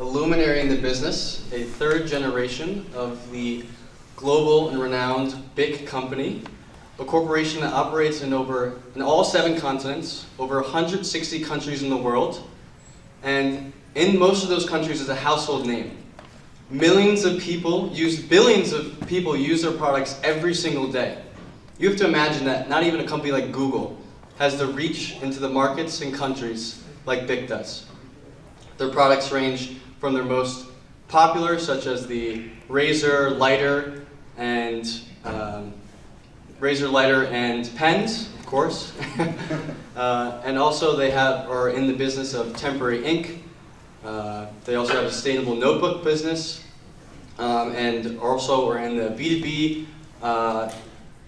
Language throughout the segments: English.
a luminary in the business, a third generation of the global and renowned Bich company, a corporation that operates in all 7 continents, over 160 countries in the world, and in most of those countries is a household name. Billions of people use their products every single day. You have to imagine that not even a company like Google has the reach into the markets and countries like Bich does. Their products range from their most popular, such as the razor, lighter, and pens, of course. And also they are in the business of temporary ink. They also have a sustainable notebook business, and also are in the B2B,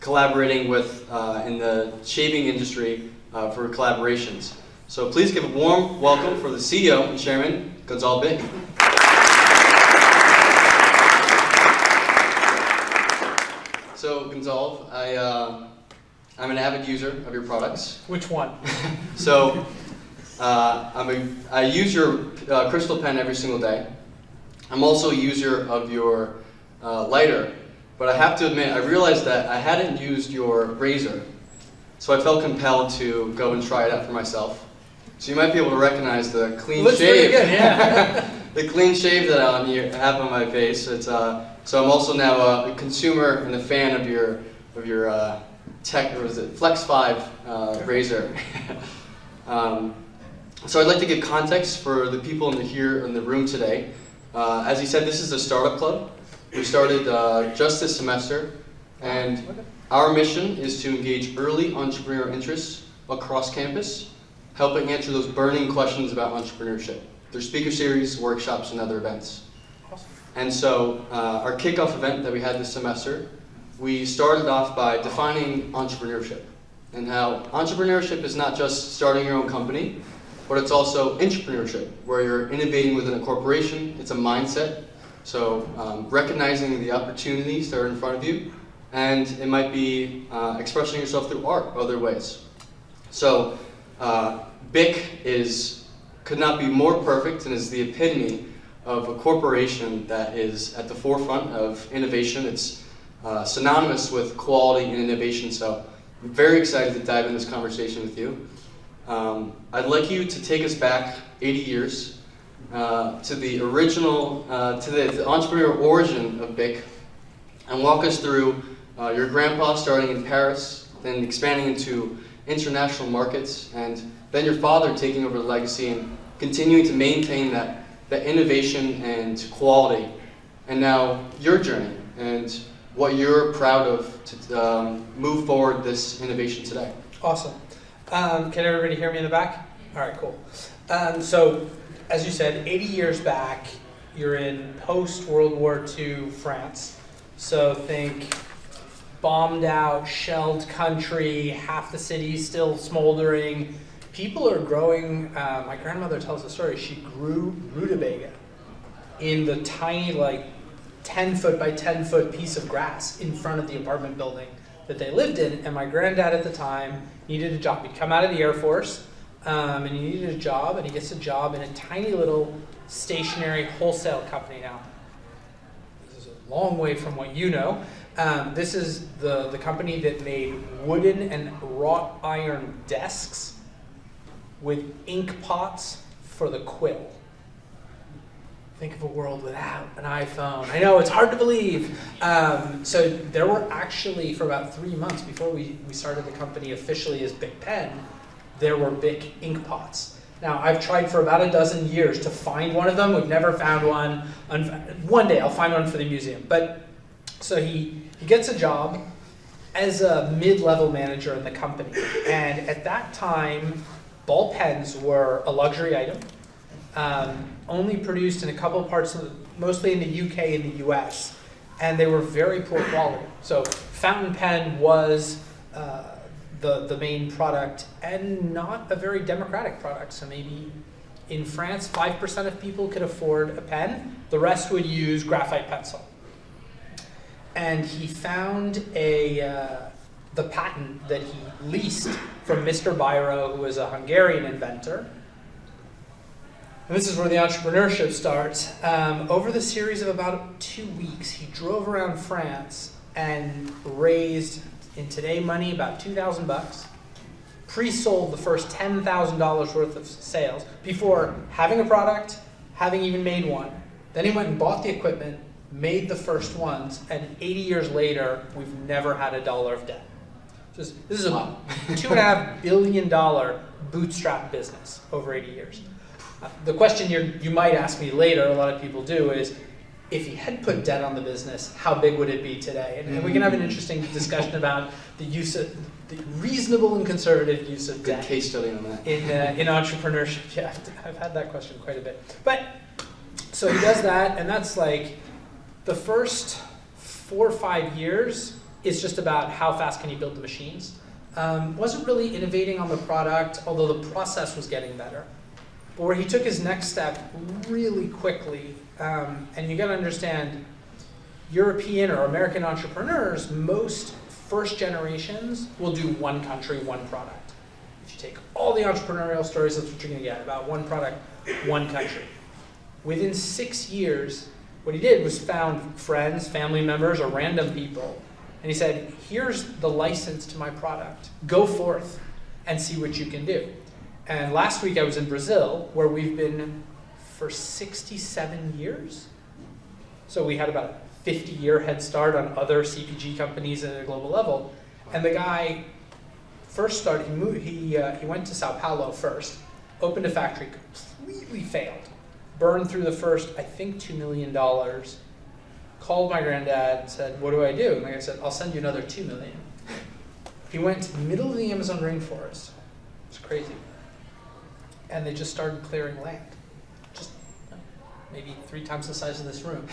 collaborating with in the shaving industry for collaborations. So please give a warm welcome for the CEO and Chairman, Gonzalve Bich. So Gonzalve, I'm an avid user of your products. Which one? So I use your crystal pen every single day. I'm also a user of your lighter, but I have to admit, I realized that I hadn't used your razor, so I felt compelled to go and try it out for myself. So you might be able to recognize the clean Looks shave. pretty good, yeah. The clean shave that I have on my face. It's so I'm also now a consumer and a fan of your tech, or is it Flex 5 razor. So I'd like to give context for the people here in the room today. As he said, this is a startup club. We started just this semester, and our mission is to engage early entrepreneurial interests across campus, helping answer those burning questions about entrepreneurship through speaker series, workshops, and other events. Awesome. And so our kickoff event that we had this semester, we started off by defining entrepreneurship and how entrepreneurship is not just starting your own company, but it's also entrepreneurship, where you're innovating within a corporation. It's a mindset. So recognizing the opportunities that are in front of you, and it might be expressing yourself through art or other ways. So Bich could not be more perfect and is the epitome of a corporation that is at the forefront of innovation. It's synonymous with quality and innovation. So I'm very excited to dive in this conversation with you. I'd like you to take us back 80 years to the original, to the entrepreneurial origin of Bich, and walk us through your grandpa starting in Paris, then expanding into international markets, and then your father taking over the legacy and continuing to maintain that innovation and quality, and now your journey and what you're proud of to move forward this innovation today. Awesome. Can everybody hear me in the back? All right, cool. So, as you said, 80 years back, you're in post-World War II France. So think bombed out, shelled country, half the city still smoldering. People are growing, my grandmother tells the story, she grew rutabaga in the tiny, 10-foot by 10-foot piece of grass in front of the apartment building that they lived in. And my granddad at the time needed a job. He'd come out of the Air Force, and he needed a job, and he gets a job in a tiny little stationary wholesale company. Now, this is a long way from what you know. This is the company that made wooden and wrought iron desks with ink pots for the quill. Think of a world without an iPhone. I know, it's hard to believe. So there were actually, for about 3 months before we started the company officially as Bich Pen, there were Bich ink pots. Now, I've tried for about a dozen years to find one of them. We've never found one. One day I'll find one for the museum. But so he gets a job as a mid-level manager in the company. And at that time, ball pens were a luxury item. Only produced in a couple of parts, mostly in the UK and the US, and they were very poor quality. So fountain pen was the main product, and not a very democratic product. So maybe in France, 5% of people could afford a pen. The rest would use graphite pencil. And he found the patent that he leased from Mr. Biro, who was a Hungarian inventor. And this is where the entrepreneurship starts. Over the series of about 2 weeks, he drove around France and raised, in today money, about $2,000. Pre-sold the first $10,000 worth of sales before having a product, having even made one. Then he went and bought the equipment, made the first ones, and 80 years later, we've never had a dollar of debt. This is a $2.5 billion bootstrap business over 80 years. The question you might ask me later, a lot of people do, is if he had put debt on the business, how big would it be today? And we can have an interesting discussion about the use of the reasonable and conservative use of debt. Good case study on that. In entrepreneurship. Yeah, I've had that question quite a bit. But so he does that, and that's like the first 4 or 5 years is just about how fast can he build the machines. Wasn't really innovating on the product, although the process was getting better. But where he took his next step really quickly, and you got to understand, European or American entrepreneurs, most first generations will do one country, one product. If you take all the entrepreneurial stories, that's what you're going to get, about one product, one country. Within 6 years, what he did was found friends, family members, or random people, and he said, here's the license to my product. Go forth and see what you can do. And last week I was in Brazil, where we've been for 67 years. So we had about a 50-year head start on other CPG companies at a global level. And the guy first started, he went to Sao Paulo first, opened a factory, completely failed, burned through the first, I think, $2 million, called my granddad and said, what do I do? And like I said, I'll send you another $2 million. He went to the middle of the Amazon rainforest. It's crazy. And they just started clearing land. Just maybe 3 times the size of this room.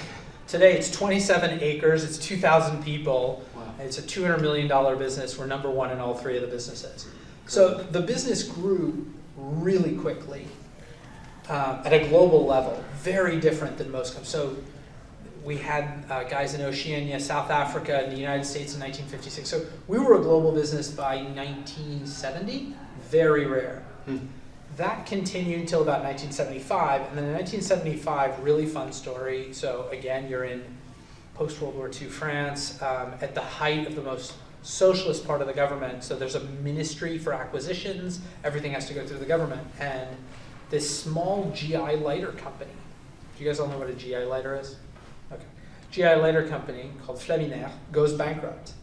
Today it's 27 acres, it's 2,000 people, wow. It's a $200 million business. We're number 1 in all 3 of the businesses. So the business grew really quickly at a global level, very different than most companies. So we had guys in Oceania, South Africa, and the United States in 1956. So we were a global business by 1970, very rare. That continued until about 1975, and then in 1975, really fun story. So again, you're in post-World War II France, at the height of the most socialist part of the government. So there's a ministry for acquisitions, everything has to go through the government. And this small GI lighter company, do you guys all know what a GI lighter is? Okay. GI lighter company called Flaminaire goes bankrupt.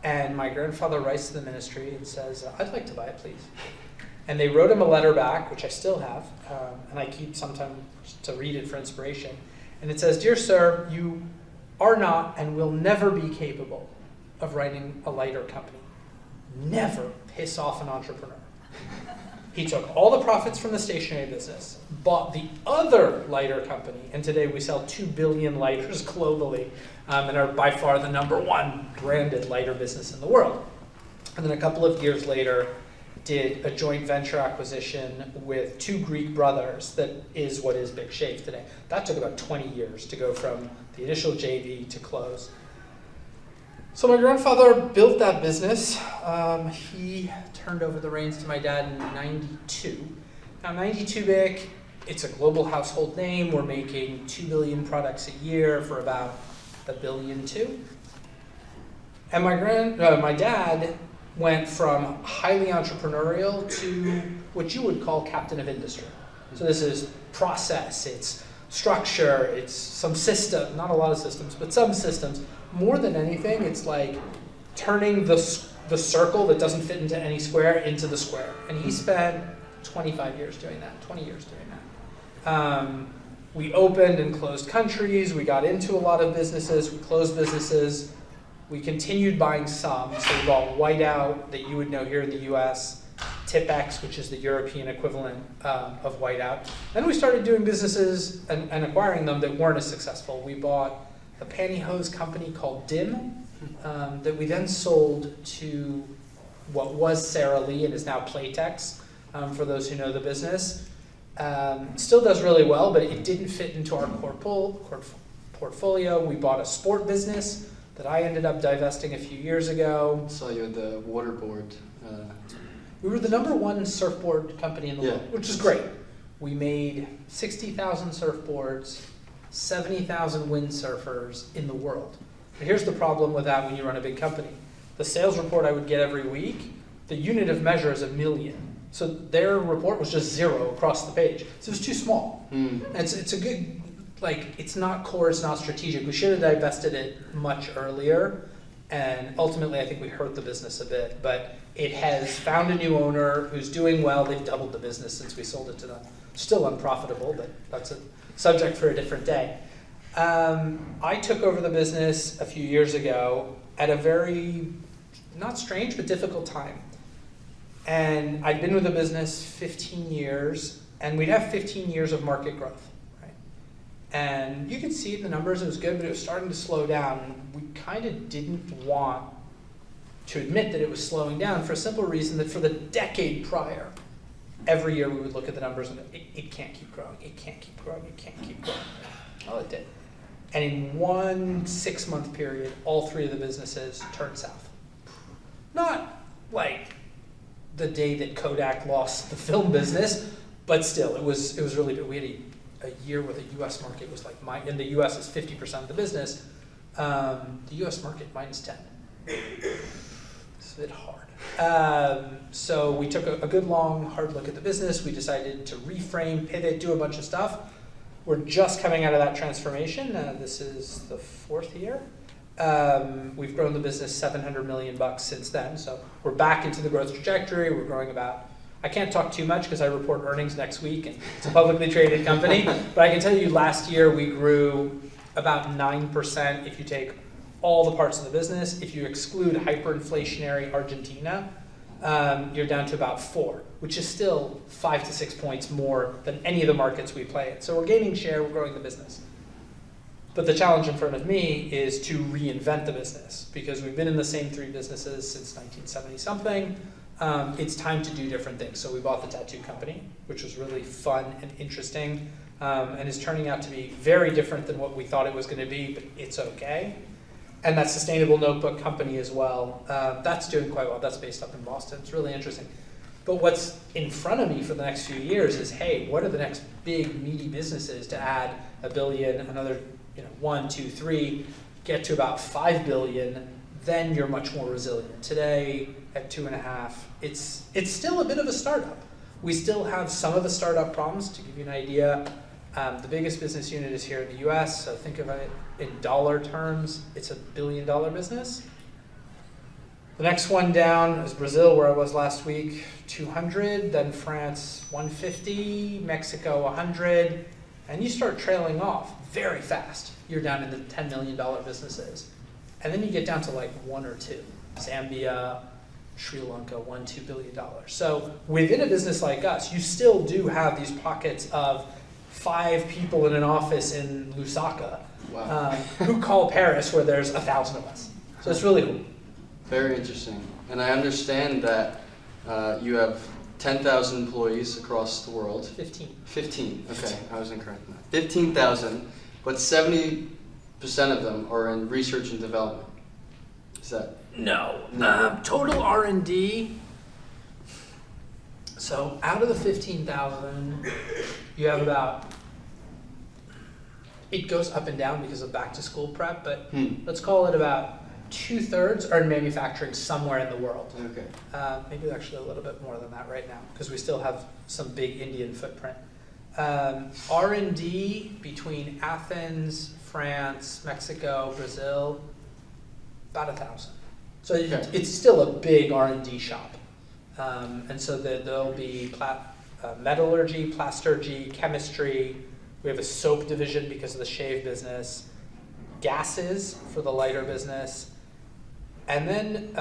And my grandfather writes to the ministry and says, I'd like to buy it, please. And they wrote him a letter back, which I still have, and I keep sometimes to read it for inspiration. And it says, Dear sir, you are not and will never be capable of running a lighter company. Never piss off an entrepreneur. He took all the profits from the stationery business, bought the other lighter company, and today we sell 2 billion lighters globally, and are by far the number 1 branded lighter business in the world. And then a couple of years later, did a joint venture acquisition with 2 Greek brothers that is what is Bich today. That took about 20 years to go from the initial JV to close. So my grandfather built that business. He turned over the reins to my dad in 92. Now 92 Bich, it's a global household name. We're making 2 billion products a year for about $1.2 billion. And my dad went from highly entrepreneurial to what you would call captain of industry. So this is process, it's structure, it's some system, not a lot of systems, but some systems. More than anything, it's like turning the circle that doesn't fit into any square into the square. And he spent 25 years doing that, 20 years doing that. We opened and closed countries, we got into a lot of businesses, we closed businesses. We continued buying some, so we bought Whiteout that you would know here in the US, Tipex, which is the European equivalent of Whiteout. Then we started doing businesses and acquiring them that weren't as successful. We bought a pantyhose company called Dim that we then sold to what was Sara Lee and is now Playtex, for those who know the business. Still does really well, but it didn't fit into our portfolio. We bought a sport business that I ended up divesting a few years ago. So you're the waterboard. We were the number 1 surfboard company in the world, which is great. we made 60,000 surfboards, 70,000 windsurfers in the world. And here's the problem with that when you run a big company. The sales report I would get every week, the unit of measure is 1 million. So their report was just 0 across the page. So it was too small. It's a good, it's not core, it's not strategic. We should have divested it much earlier. And ultimately, I think we hurt the business a bit. But it has found a new owner who's doing well. They've doubled the business since we sold it to them. Still unprofitable, but that's a subject for a different day. I took over the business a few years ago at a very, not strange, but difficult time. And I'd been with the business 15 years, and we'd have 15 years of market growth. Right? And you could see the numbers, it was good, but it was starting to slow down. And we kind of didn't want to admit that it was slowing down for a simple reason that for the decade prior, every year we would look at the numbers and it can't keep growing, it can't keep growing, it can't keep growing. Well, it did. And in one 6-month period, all 3 of the businesses turned south. Not like the day that Kodak lost the film business, but still, it was really big. We had a year where the U.S. market was and the U.S. is 50% of the business. The U.S. market -10. It's a bit hard. So we took a good long, hard look at the business. We decided to reframe, pivot, do a bunch of stuff. We're just coming out of that transformation. This is the 4th year. We've grown the business $700 million since then. So we're back into the growth trajectory. We're growing about, I can't talk too much because I report earnings next week and it's a publicly traded company. But I can tell you last year we grew about 9% if you take all the parts of the business. If you exclude hyperinflationary Argentina, you're down to about 4, which is still 5 to 6 points more than any of the markets we play in. So we're gaining share, we're growing the business. But the challenge in front of me is to reinvent the business because we've been in the same 3 businesses since 1970 something. It's time to do different things. So we bought the tattoo company, which was really fun and interesting, and is turning out to be very different than what we thought it was going to be, but it's okay. And that sustainable notebook company as well, that's doing quite well. That's based up in Boston. It's really interesting. But what's in front of me for the next few years is, hey, what are the next big meaty businesses to add $1 billion, another 1, 2, 3, get to about 5 billion, then you're much more resilient. Today, at 2.5, it's still a bit of a startup. We still have some of the startup problems. To give you an idea, the biggest business unit is here in the US, so think of it in dollar terms, it's $1 billion business. The next one down is Brazil, where I was last week, 200, then France, 150, Mexico, 100, and you start trailing off very fast. You're down into $10 million businesses. And then you get down to 1 or 2. Zambia, Sri Lanka, $1-2 billion. So within a business like us, you still do have these pockets of 5 people in an office in Lusaka who call Paris where there's 1,000 of us. So it's really cool. Very interesting. And I understand that you have 10,000 employees across the world. 15. 15, okay, I was incorrect on that. 15,000, but 70% of them are in research and development. Is that? No. Total R&D. So out of the 15,000, you have about, it goes up and down because of back to school prep, but let's call it about 2/3 are in manufacturing somewhere in the world. Okay. Maybe actually a little bit more than that right now because we still have some big Indian footprint. R&D between Athens, France, Mexico, Brazil, about 1,000. So it's still a big R&D shop. And so there'll be metallurgy, plasturgy, chemistry. We have a soap division because of the shave business, gases for the lighter business, and then,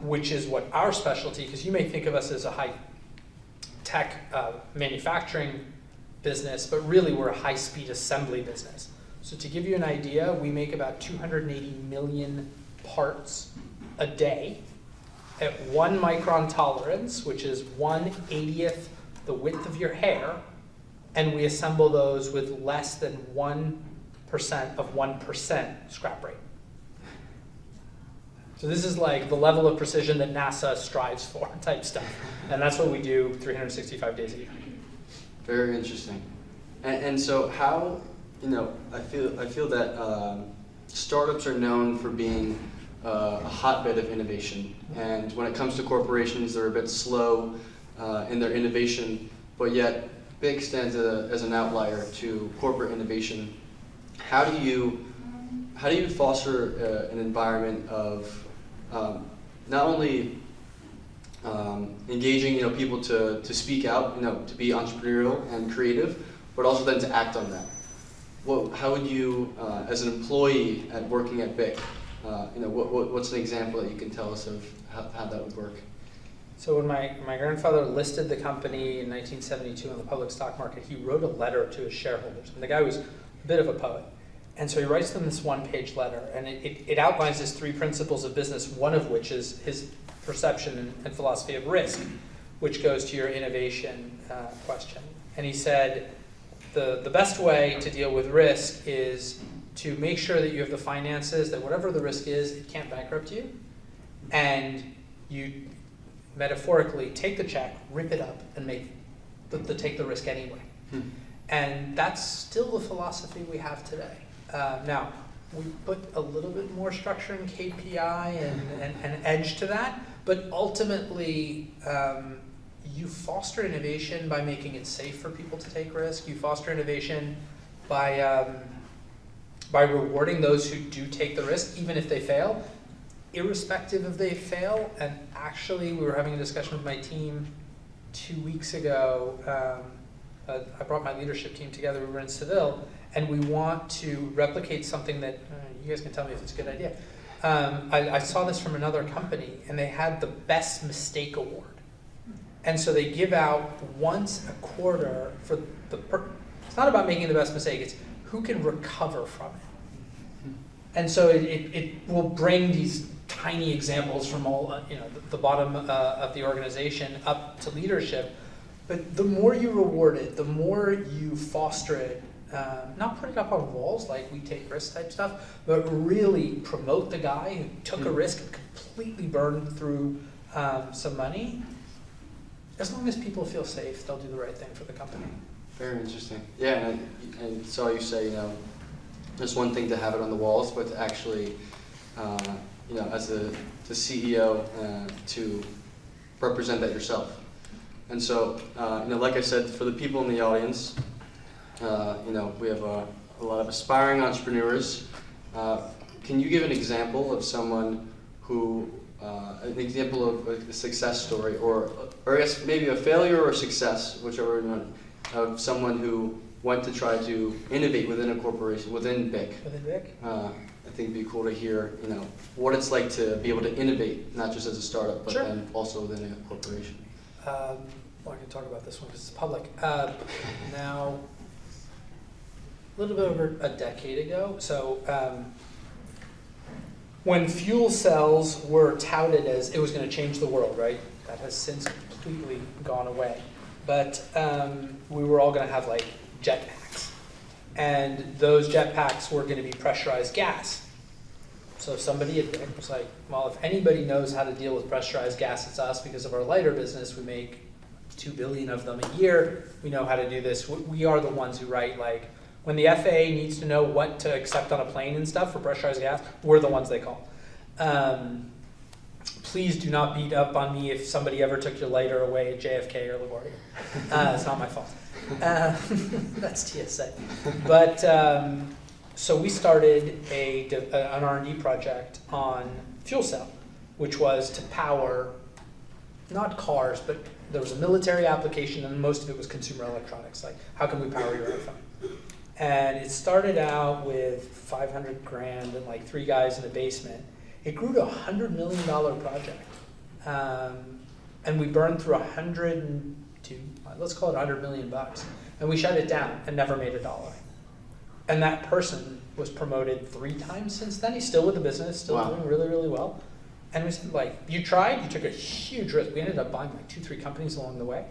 which is what our specialty, because you may think of us as a high-tech manufacturing business, but really we're a high-speed assembly business. So to give you an idea, we make about 280 million parts a day at 1 micron tolerance, which is 1/80th the width of your hair, and we assemble those with less than 1% of 1% scrap rate. So this is like the level of precision that NASA strives for type stuff. And that's what we do 365 days a year. Very interesting. And so how, I feel that startups are known for being a hotbed of innovation. And when it comes to corporations, they're a bit slow in their innovation, but yet Bich stands as an outlier to corporate innovation. How do you foster an environment of not only engaging people to speak out, to be entrepreneurial and creative, but also then to act on that? How would you, as an employee working at Bich, what's an example that you can tell us of how that would work? So when my grandfather listed the company in 1972 on the public stock market, he wrote a letter to his shareholders. And the guy was a bit of a poet. And so he writes them this one-page letter, and it outlines his 3 principles of business, one of which is his perception and philosophy of risk, which goes to your innovation question. And he said, the best way to deal with risk is to make sure that you have the finances, that whatever the risk is, it can't bankrupt you, and you metaphorically take the check, rip it up, and take the risk anyway. And that's still the philosophy we have today. Now, we put a little bit more structure and KPI and edge to that, but ultimately, you foster innovation by making it safe for people to take risk. You foster innovation by rewarding those who do take the risk, even if they fail, irrespective if they fail. And actually, we were having a discussion with my team 2 weeks ago. I brought my leadership team together. We were in Seville, and we want to replicate something that you guys can tell me if it's a good idea. I saw this from another company, and they had the Best Mistake Award. And so they give out once a quarter for it's not about making the best mistake, it's who can recover from it. And so it will bring these tiny examples from all, the bottom of the organization up to leadership. But the more you reward it, the more you foster it, not put it up on walls like we take risk type stuff, but really promote the guy who took a risk and completely burned through some money. As long as people feel safe, they'll do the right thing for the company. Very interesting. Yeah, and I saw you say, there's one thing to have it on the walls, but to actually, as the CEO, to represent that yourself. And so, like I said, for the people in the audience, we have a lot of aspiring entrepreneurs. Can you give an example of someone who, an example of a success story, or I guess maybe a failure or a success, whichever one, of someone who went to try to innovate within a corporation, within Bich? Within Bich? I think it'd be cool to hear, what it's like to be able to innovate, not just as a startup, but then also within a corporation. Well, I can talk about this one because it's public. Now, a little bit over a decade ago, so when fuel cells were touted as it was going to change the world, right? That has since completely gone away. But we were all going to have like jetpacks. And those jetpacks were going to be pressurized gas. So somebody at Bich was like, well, if anybody knows how to deal with pressurized gas, it's us, because of our lighter business. We make 2 billion of them a year. We know how to do this. We are the ones who write, like, when the FAA needs to know what to accept on a plane and stuff for pressurized gas, we're the ones they call. Please do not beat up on me if somebody ever took your lighter away at JFK or LaGuardia. It's not my fault. That's TSA. But so we started an R&D project on fuel cell, which was to power not cars, but there was a military application, and most of it was consumer electronics. Like, how can we power your iPhone? And it started out with 500 grand and like 3 guys in a basement. It grew to a $100 million project. And we burned through let's call it $100 million. And we shut it down and never made $1. And that person was promoted 3 times since then. He's still with the business, still doing really, really well. And we said, like, you tried, you took a huge risk. We ended up buying like 2-3 companies along the way.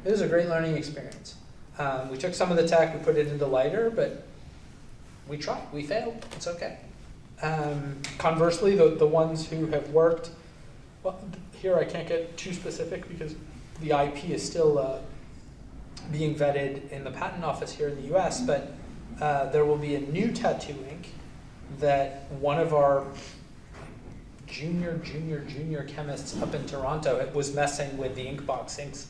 It was a great learning experience. We took some of the tech, we put it into lighter, but we tried, we failed, it's okay. Conversely, the ones who have worked, well, here I can't get too specific because the IP is still being vetted in the patent office here in the US, but there will be a new tattoo ink that one of our junior chemists up in Toronto was messing with the Inkbox inks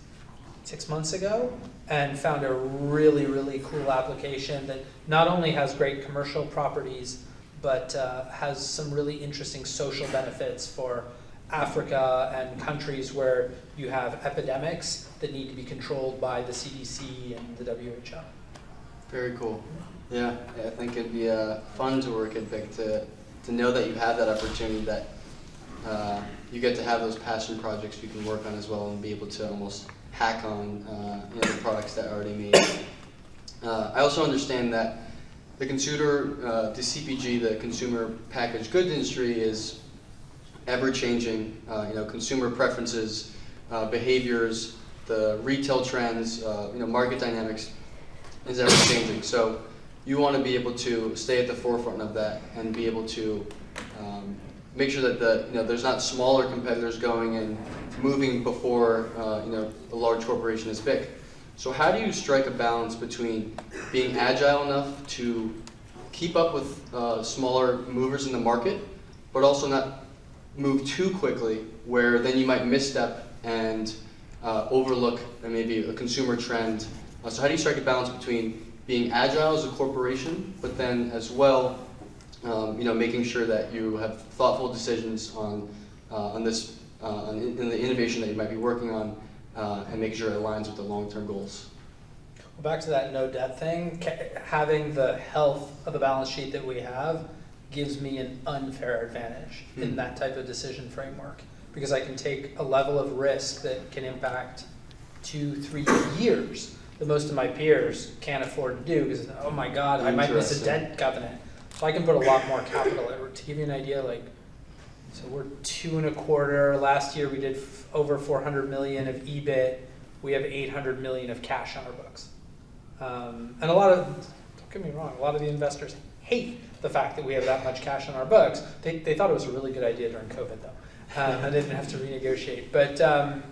6 months ago and found a really, really cool application that not only has great commercial properties, but has some really interesting social benefits for Africa and countries where you have epidemics that need to be controlled by the CDC and the WHO. Very cool. Yeah, I think it'd be fun to work at Bich to know that you have that opportunity, that you get to have those passion projects you can work on as well and be able to almost hack on the products that are already made. I also understand that the the CPG, the consumer packaged goods industry, is ever-changing. Consumer preferences, behaviors, the retail trends, market dynamics is ever-changing. So you want to be able to stay at the forefront of that and be able to make sure that there's not smaller competitors going and moving before a large corporation is big. So how do you strike a balance between being agile enough to keep up with smaller movers in the market, but also not move too quickly where then you might misstep and overlook maybe a consumer trend? So how do you strike a balance between being agile as a corporation, but then as well making sure that you have thoughtful decisions on this in the innovation that you might be working on, and make sure it aligns with the long-term goals? Well, back to that no debt thing, having the health of the balance sheet that we have gives me an unfair advantage in that type of decision framework, because I can take a level of risk that can impact 2-3 years that most of my peers can't afford to do because, oh my God, I might miss a debt covenant. So I can put a lot more capital. To give you an idea, so we're 2.25. Last year we did over 400 million of EBIT. We have 800 million of cash on our books. And don't get me wrong, a lot of the investors hate the fact that we have that much cash on our books. They thought it was a really good idea during COVID though. I didn't have to renegotiate. But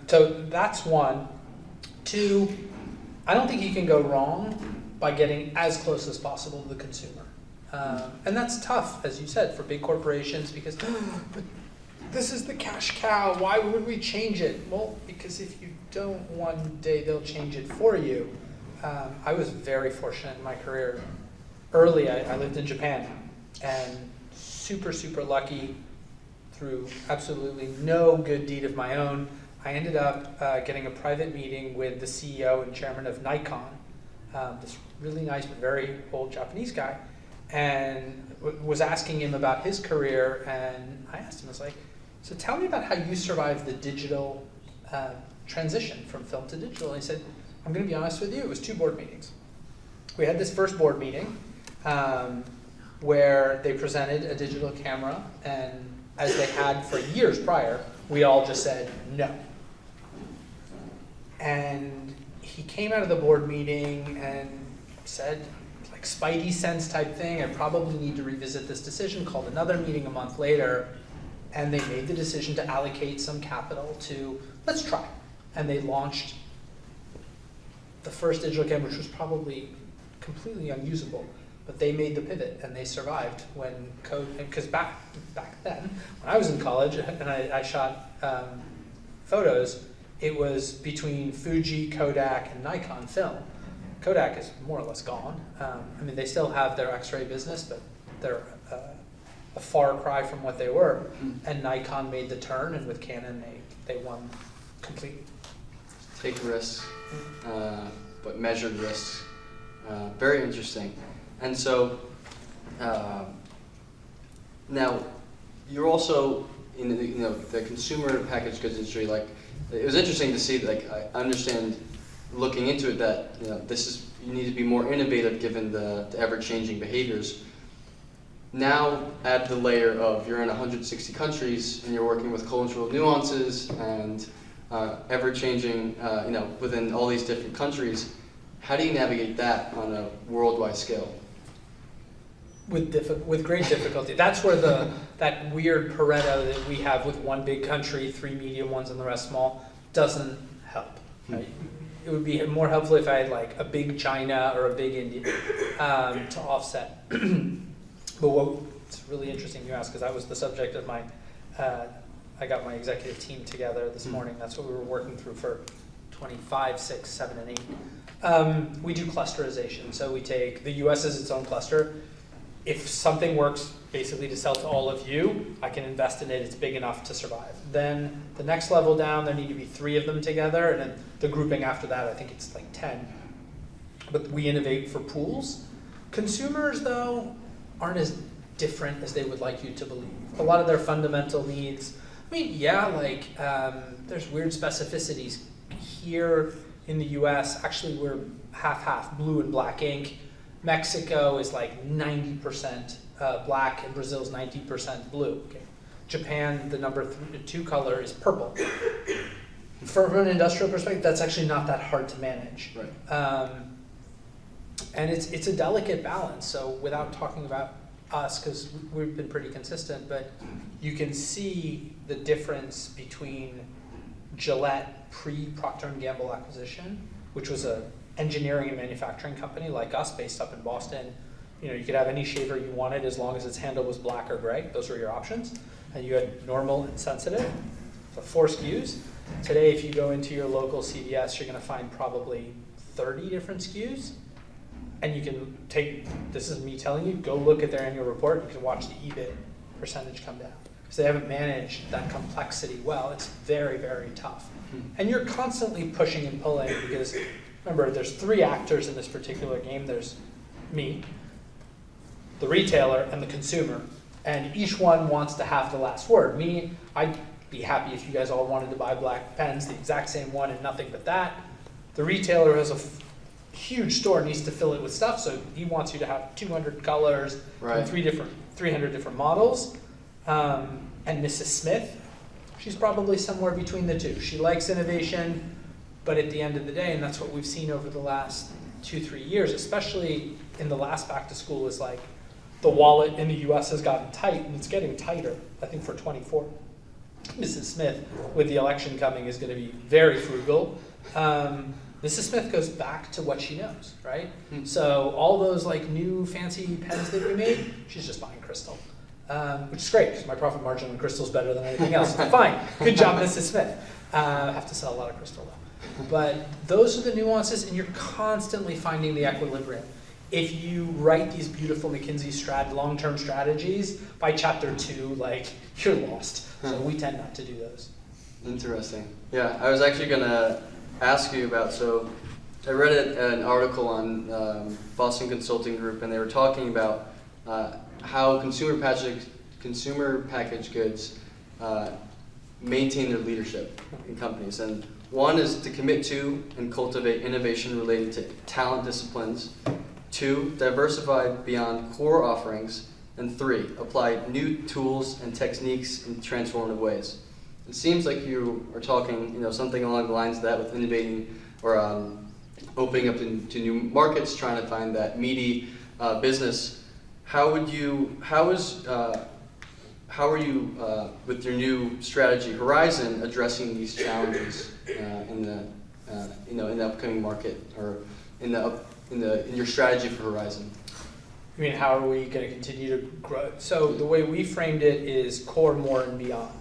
so that's one. Two, I don't think you can go wrong by getting as close as possible to the consumer. And that's tough, as you said, for big corporations because but this is the cash cow. Why would we change it? Well, because if you don't, one day they'll change it for you. I was very fortunate in my career. Early, I lived in Japan, and super, super lucky through absolutely no good deed of my own. I ended up getting a private meeting with the CEO and chairman of Nikon, this really nice but very old Japanese guy, and was asking him about his career. And I asked him, I was like, so tell me about how you survived the digital transition from film to digital. And he said, I'm going to be honest with you, it was 2 board meetings. We had this first board meeting where they presented a digital camera, and as they had for years prior, we all just said no. And he came out of the board meeting and said, like spidey sense type thing, I probably need to revisit this decision, called another meeting a month later, and they made the decision to allocate some capital to, let's try. And they launched the first digital camera, which was probably completely unusable, but they made the pivot and they survived when because back then, when I was in college and I shot photos, it was between Fuji, Kodak, and Nikon film. Kodak is more or less gone. They still have their X-ray business, but they're a far cry from what they were. And Nikon made the turn, and with Canon, they won completely. Take risks, but measured risks. Very interesting. And so, now you're also in the consumer packaged goods industry. Like, it was interesting to see. Like, I understand looking into it that you need to be more innovative given the ever-changing behaviors. Now add the layer of you're in 160 countries and you're working with cultural nuances and ever-changing, within all these different countries. How do you navigate that on a worldwide scale? With great difficulty. That's where that weird Pareto that we have with one big country, 3 medium ones, and the rest small, doesn't help. Right? it would be more helpful if I had like a big China or a big India to offset. But what's really interesting you asked, because that was the subject of my, I got my executive team together this morning. That's what we were working through for 25, 6, 7, and 8. We do clusterization. So we take the US as its own cluster. If something works basically to sell to all of you, I can invest in it. It's big enough to survive. Then the next level down, there need to be 3 of them together. And then the grouping after that, I think it's like 10. But we innovate for pools. Consumers, though, aren't as different as they would like you to believe. A lot of their fundamental needs, I mean, yeah, like there's weird specificities. Here in the US, actually we're half-half, blue and black ink. Mexico is like 90% black and Brazil's 90% blue. Okay. Japan, the number 2 color is purple. From an industrial perspective, that's actually not that hard to manage. Right. And it's a delicate balance. So without talking about us, because we've been pretty consistent, but you can see the difference between Gillette pre-Procter & Gamble acquisition, which was a engineering and manufacturing company like us based up in Boston. You know, you could have any shaver you wanted as long as its handle was black or gray. Those were your options. And you had normal and sensitive, so 4 SKUs. Today, if you go into your local CVS, you're going to find probably 30 different SKUs. And you can take, this is me telling you, go look at their annual report. You can watch the EBIT percentage come down. Because they haven't managed that complexity well. It's very, very tough. And you're constantly pushing and pulling because, remember, there's 3 actors in this particular game. There's me, the retailer, and the consumer. And each one wants to have the last word. Me, I'd be happy if you guys all wanted to buy black pens, the exact same one and nothing but that. The retailer has a huge store, needs to fill it with stuff, so he wants you to have 200 colors, Right. 300 different models. And Mrs. Smith, she's probably somewhere between the 2. She likes innovation, but at the end of the day, and that's what we've seen over the last 2-3 years, especially in the last back to school, is like the wallet in the US has gotten tight, and it's getting tighter, I think, for 24. Mrs. Smith, with the election coming, is going to be very frugal. Mrs. Smith goes back to what she knows, right? So all those like new fancy pens that we made, she's just buying Crystal, which is great because my profit margin on Crystal is better than anything else. Fine, good job, Mrs. Smith. I have to sell a lot of Crystal though. But those are the nuances, and you're constantly finding the equilibrium. If you write these beautiful McKinsey long-term strategies, by chapter 2, like you're lost. So we tend not to do those. Interesting. Yeah, I was actually going to ask you about, so I read an article on Boston Consulting Group, and they were talking about how consumer packaged goods maintain their leadership in companies. And one is to commit to and cultivate innovation related to talent disciplines. 2, diversify beyond core offerings. And 3, apply new tools and techniques in transformative ways. It seems like you are talking, something along the lines of that with innovating or opening up to new markets, trying to find that meaty business. How are you with your new strategy Horizon addressing these challenges in the upcoming market, or in your strategy for Horizon? I mean, how are we going to continue to grow? So the way we framed it is core, more, and beyond.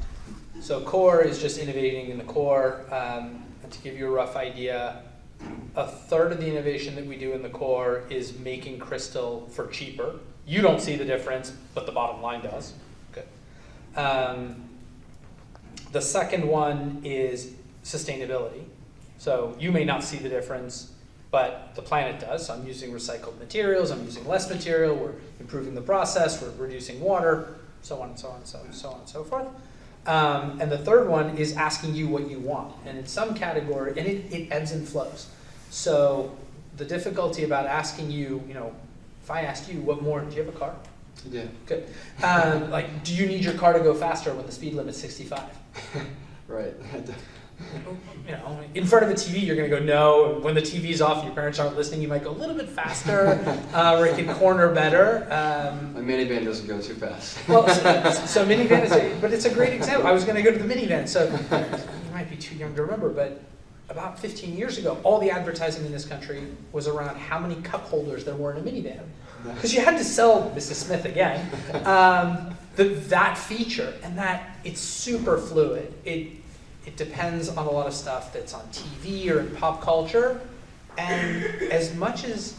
So core is just innovating in the core. And to give you a rough idea, 1/3 of the innovation that we do in the core is making Crystal for cheaper. You don't see the difference, but the bottom line does. Good. The second one is sustainability. So you may not see the difference, but the planet does. So I'm using recycled materials, I'm using less material, we're improving the process, we're reducing water, so on and so on and so on and so forth. And the third one is asking you what you want. And in some category, and it ebbs and flows. So the difficulty about asking you, if I asked you, what more, do you have a car? Yeah. Good. Like, do you need your car to go faster when the speed limit's 65? Right. In front of a TV, you're going to go no. When the TV's off, your parents aren't listening, you might go a little bit faster, or it can corner better. My minivan doesn't go too fast. Well, so minivan but it's a great example. I was going to go to the minivan, so you might be too young to remember, but about 15 years ago, all the advertising in this country was around how many cup holders there were in a minivan. Because you had to sell, Mrs. Smith again, that feature, and that it's super fluid. It depends on a lot of stuff that's on TV or in pop culture. And as much as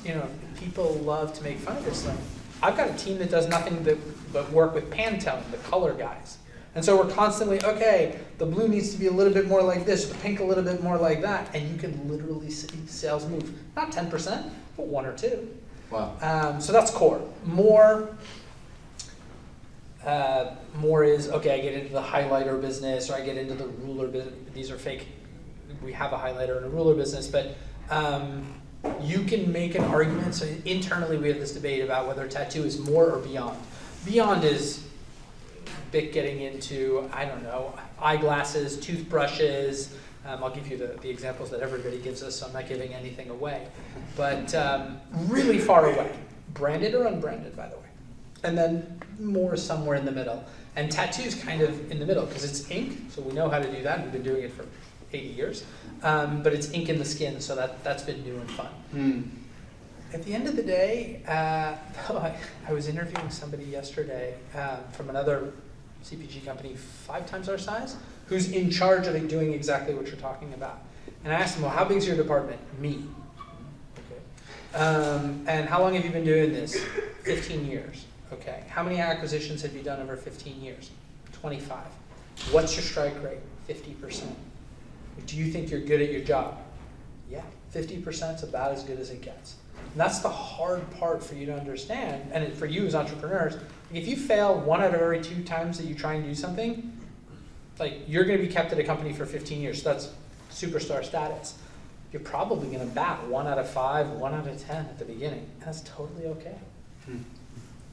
people love to make fun of this thing, I've got a team that does nothing but work with Pantone, the color guys. And so we're constantly, okay, the blue needs to be a little bit more like this, the pink a little bit more like that, and you can literally see sales move. Not 10%, but 1 or 2. Wow. So that's core. More is, okay, I get into the highlighter business, or I get into the ruler business. These are fake. We have a highlighter and a ruler business, but you can make an argument. So internally we have this debate about whether tattoo is more or beyond. Beyond is Bich getting into, I don't know, eyeglasses, toothbrushes. I'll give you the examples that everybody gives us, so I'm not giving anything away. But really far away. Branded or unbranded, by the way. And then more somewhere in the middle. And tattoo's kind of in the middle, because it's ink, so we know how to do that. We've been doing it for 80 years. But it's ink in the skin, so that's been new and fun. At the end of the day, I was interviewing somebody yesterday from another CPG company 5 times our size, who's in charge of doing exactly what you're talking about. And I asked him, well, how big is your department? Me. Okay. And how long have you been doing this? 15 years. Okay. How many acquisitions have you done over 15 years? 25. What's your strike rate? 50%. Do you think you're good at your job? Yeah. 50% is about as good as it gets. And that's the hard part for you to understand, and for you as entrepreneurs. If you fail 1 out of every 2 times that you try and do something, you're going to be kept at a company for 15 years. So that's superstar status. You're probably going to bat 1 out of 5, 1 out of 10 at the beginning, and that's totally okay.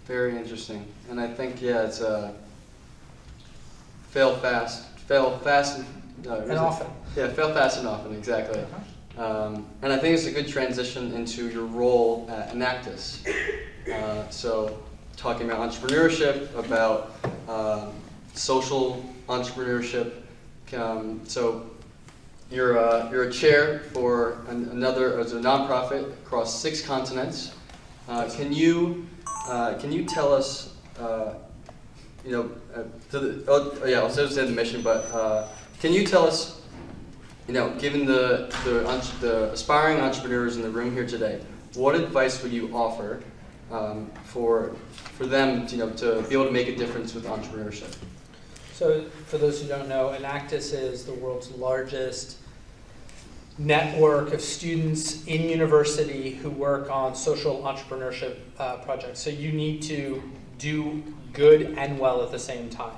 Very interesting. And I think, it's fail fast and often. Yeah, fail fast and often, exactly. And I think it's a good transition into your role at Enactus. So talking about entrepreneurship, about social entrepreneurship. So you're a chair for as a nonprofit across 6 continents. Can you tell us, I'll say the mission, but can you tell us, given the aspiring entrepreneurs in the room here today, what advice would you offer for them, to be able to make a difference with entrepreneurship? So, for those who don't know, Enactus is the world's largest network of students in university who work on social entrepreneurship projects. So you need to do good and well at the same time.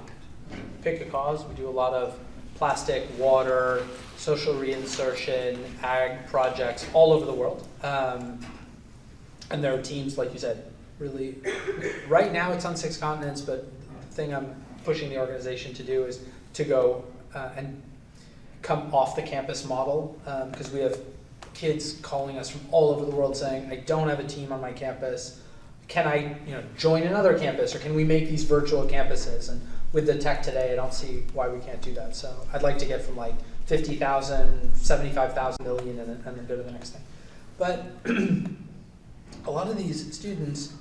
Pick a cause. We do a lot of plastic, water, social reinsertion, ag projects all over the world. And there are teams, like you said, really, right now it's on 6 continents, but the thing I'm pushing the organization to do is to go and come off the campus model, because we have kids calling us from all over the world saying, I don't have a team on my campus. Can I join another campus, or can we make these virtual campuses? And with the tech today, I don't see why we can't do that. So I'd like to get from 50,000, 75,000 million and then go to the next thing. But a lot of these students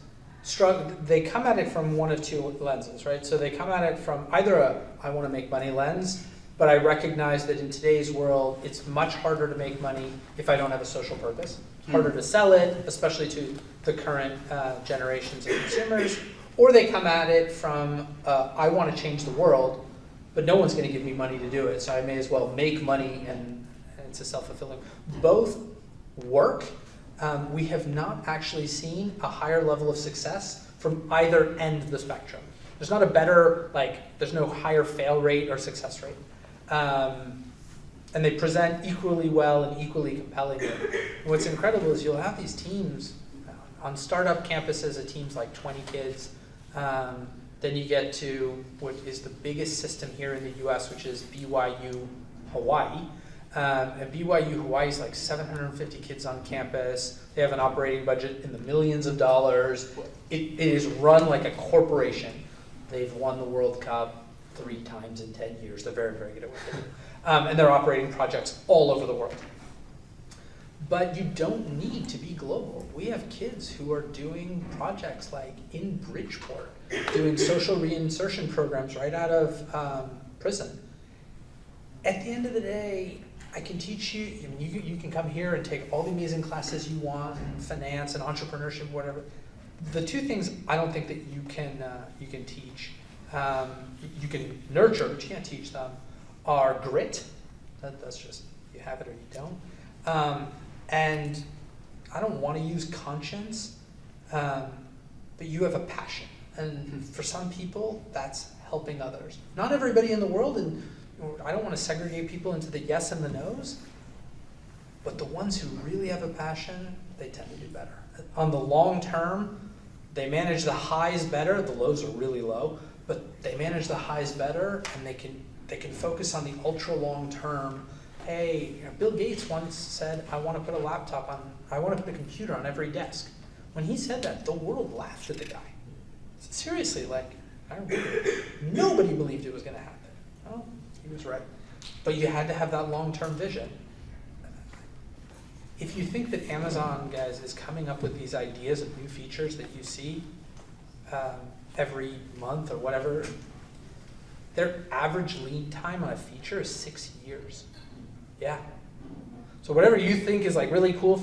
struggle. They come at it from one of 2 lenses, right? So they come at it from either I want to make money lens, but I recognize that in today's world, it's much harder to make money if I don't have a social purpose. It's harder to sell it, especially to the current generations of consumers. Or they come at it from, I want to change the world, but no one's going to give me money to do it, so I may as well make money, and it's a self-fulfilling. Both work. We have not actually seen a higher level of success from either end of the spectrum. There's not a better, there's no higher fail rate or success rate. And they present equally well and equally compellingly. What's incredible is you'll have these teams on startup campuses of teams like 20 kids. Then you get to what is the biggest system here in the US, which is BYU Hawaii. And BYU Hawaii is 750 kids on campus. They have an operating budget in the millions of dollars. It is run like a corporation. They've won the World Cup 3 times in 10 years. They're very, very good at what they do. And they're operating projects all over the world. But you don't need to be global. We have kids who are doing projects like in Bridgeport, doing social reinsertion programs right out of prison. At the end of the day, I can teach you, I mean, you can come here and take all the amazing classes you want, in finance and entrepreneurship, whatever. The two things I don't think that you can teach, you can nurture, but you can't teach them, are grit. That's just, you have it or you don't. And I don't want to use conscience, but you have a passion. And for some people, that's helping others. Not everybody in the world, and I don't want to segregate people into the yes and the no's, but the ones who really have a passion, they tend to do better. On the long term, they manage the highs better. The lows are really low, but they manage the highs better, and they can focus on the ultra long term. Hey, Bill Gates once said, I want to put a computer on every desk. When he said that, the world laughed at the guy. Seriously, nobody believed it was going to happen. Oh, he was right. But you had to have that long-term vision. If you think that Amazon, guys, is coming up with these ideas of new features that you see every month or whatever, their average lead time on a feature is 6 years. Yeah. So whatever you think is really cool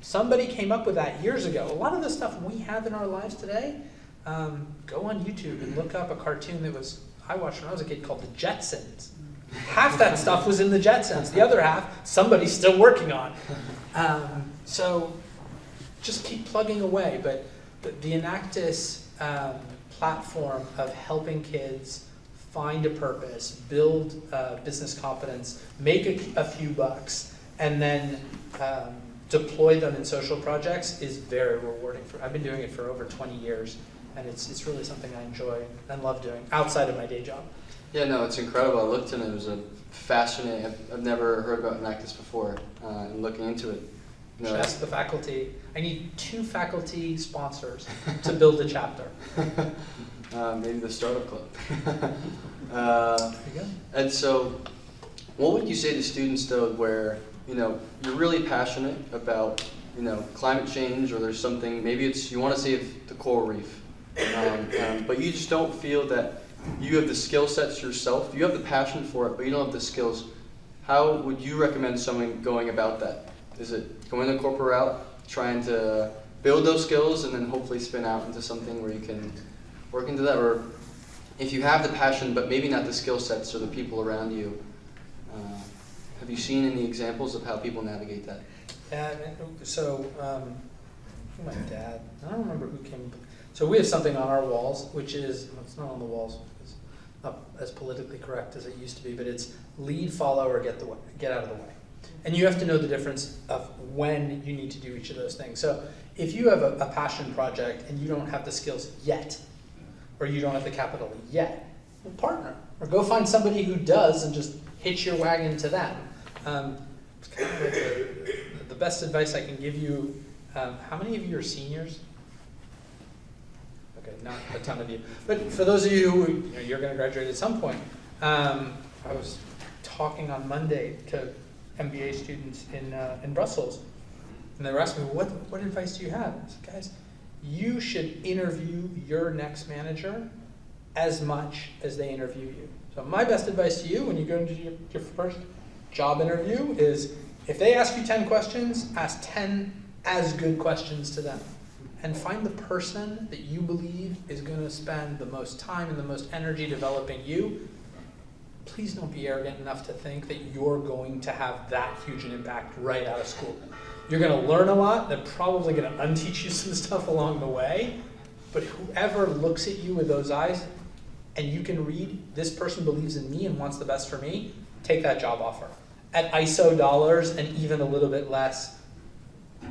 somebody came up with that years ago. A lot of the stuff we have in our lives today, go on YouTube and look up a cartoon that I watched when I was a kid called The Jetsons. Half that stuff was in The Jetsons. The other half, somebody's still working on. So just keep plugging away. But the Enactus platform of helping kids find a purpose, build business competence, make a few bucks, and then deploy them in social projects is very rewarding. I've been doing it for over 20 years, and it's really something I enjoy and love doing outside of my day job. Yeah, no, it's incredible. I looked and it was a fascinating. I've never heard about Enactus before, and looking into it. Should ask the faculty. I need 2 faculty sponsors to build a chapter. Maybe the startup club. There you go. And so, what would you say to students though, where you're really passionate about climate change, or there's something, maybe it's you want to save the coral reef, but you just don't feel that you have the skill sets yourself. You have the passion for it, but you don't have the skills. How would you recommend someone going about that? Is it going the corporate route, trying to build those skills, and then hopefully spin out into something where you can work into that? Or if you have the passion, but maybe not the skill sets or the people around you, have you seen any examples of how people navigate that? So, my dad, I don't remember who came. So we have something on our walls, which is, it's not on the walls, it's not as politically correct as it used to be, but it's lead, follow, or get out of the way. And you have to know the difference of when you need to do each of those things. So if you have a passion project and you don't have the skills yet, or you don't have the capital yet, well, partner, or go find somebody who does and just hitch your wagon to them. It's kind of like the best advice I can give you. How many of you are seniors? Okay, not a ton of you. But for those of you who you're going to graduate at some point, I was talking on Monday to MBA students in Brussels, and they were asking me, what advice do you have? I said, guys, you should interview your next manager as much as they interview you. So my best advice to you when you go into your first job interview is, if they ask you 10 questions, ask 10 as good questions to them. And find the person that you believe is going to spend the most time and the most energy developing you. Please don't be arrogant enough to think that you're going to have that huge an impact right out of school. You're going to learn a lot. They're probably going to unteach you some stuff along the way. But whoever looks at you with those eyes and you can read, this person believes in me and wants the best for me, take that job offer. At ISO dollars and even a little bit less,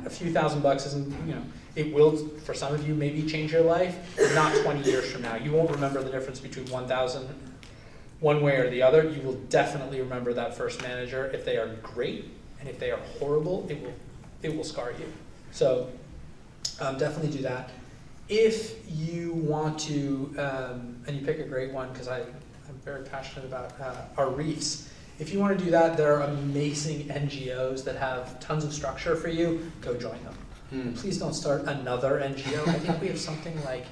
a few $1,000 isn't, it will, for some of you, maybe change your life, but not 20 years from now. You won't remember the difference between 1,000 one way or the other. You will definitely remember that first manager. If they are great, and if they are horrible, it will scar you. So definitely do that. If you want to, and you pick a great one, because I'm very passionate about our reefs. If you want to do that, there are amazing NGOs that have tons of structure for you. Go join them. Please don't start another NGO. I think we have something like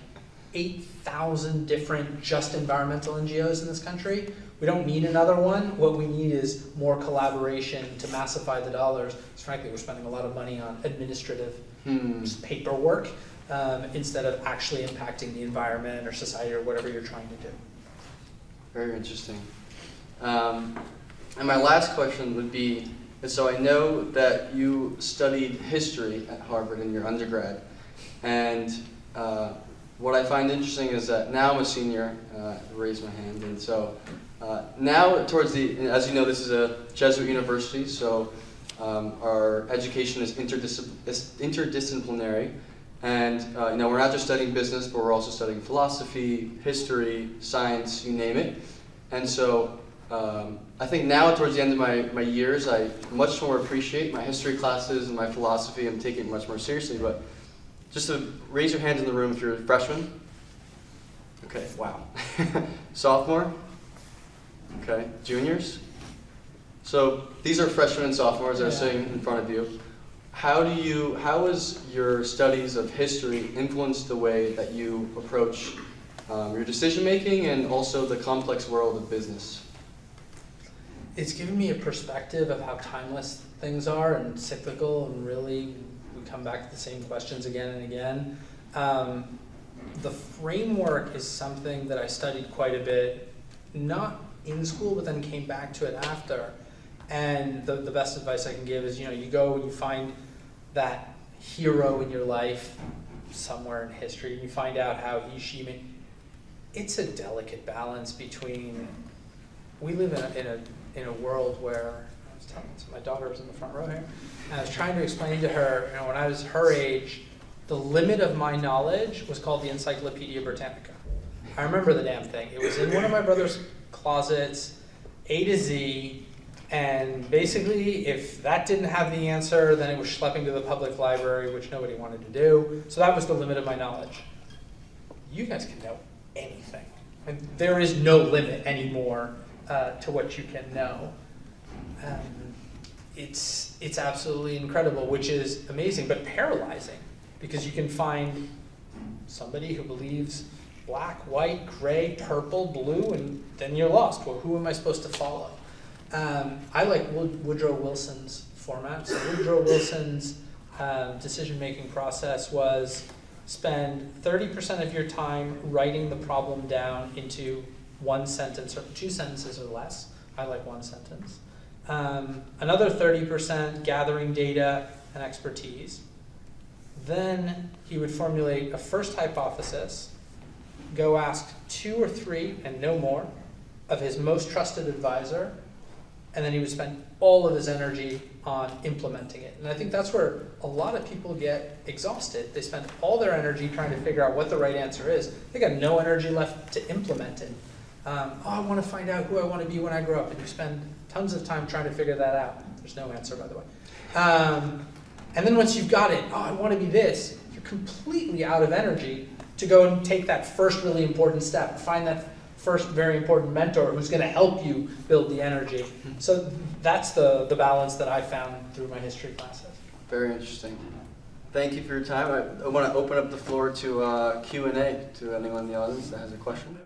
8,000 different just environmental NGOs in this country. We don't need another one. What we need is more collaboration to massify the dollars. Because frankly, we're spending a lot of money on administrative paperwork instead of actually impacting the environment or society or whatever you're trying to do. Very interesting. And my last question would be, so I know that you studied history at Harvard in your undergrad, and what I find interesting is that now I'm a senior, raise my hand, and so now towards the, as you know, this is a Jesuit university, so our education is interdisciplinary, and you know, we're not just studying business, but we're also studying philosophy, history, science, you name it, and so I think now towards the end of my years, I much more appreciate my history classes and my philosophy and take it much more seriously, but just to raise your hands in the room if you're a freshman. Okay, wow. Sophomore? Okay, juniors? So these are freshmen and sophomores that are sitting in front of you. How has your studies of history influenced the way that you approach your decision making and also the complex world of business? It's given me a perspective of how timeless things are and cyclical, and really we come back to the same questions again and again. The framework is something that I studied quite a bit, not in school, but then came back to it after. And the best advice I can give is, you know, you go and you find that hero in your life somewhere in history, and you find out how it's a delicate balance between, we live in a world where, I was telling, so my daughter was in the front row here, and I was trying to explain to her, you know, when I was her age, the limit of my knowledge was called the Encyclopedia Britannica. I remember the damn thing. It was in one of my brother's closets, A to Z, and basically if that didn't have the answer, then it was schlepping to the public library, which nobody wanted to do. So that was the limit of my knowledge. You guys can know anything. And there is no limit anymore to what you can know. It's absolutely incredible, which is amazing, but paralyzing, because you can find somebody who believes black, white, gray, purple, blue, and then you're lost. Well, who am I supposed to follow? I like Woodrow Wilson's format. So Woodrow Wilson's decision-making process was spend 30% of your time writing the problem down into one sentence or 2 sentences or less. I like 1 sentence. Another 30% gathering data and expertise. Then he would formulate a first hypothesis, go ask 2 or 3 and no more of his most trusted advisor, and then he would spend all of his energy on implementing it. And I think that's where a lot of people get exhausted. They spend all their energy trying to figure out what the right answer is. They got no energy left to implement it. I want to find out who I want to be when I grow up, and you spend tons of time trying to figure that out. There's no answer, by the way. And then once you've got it, I want to be this, you're completely out of energy to go and take that first really important step, find that first very important mentor who's going to help you build the energy. So that's the balance that I found through my history classes. Very interesting. Thank you for your time. I want to open up the floor to Q&A to anyone in the audience that has a question.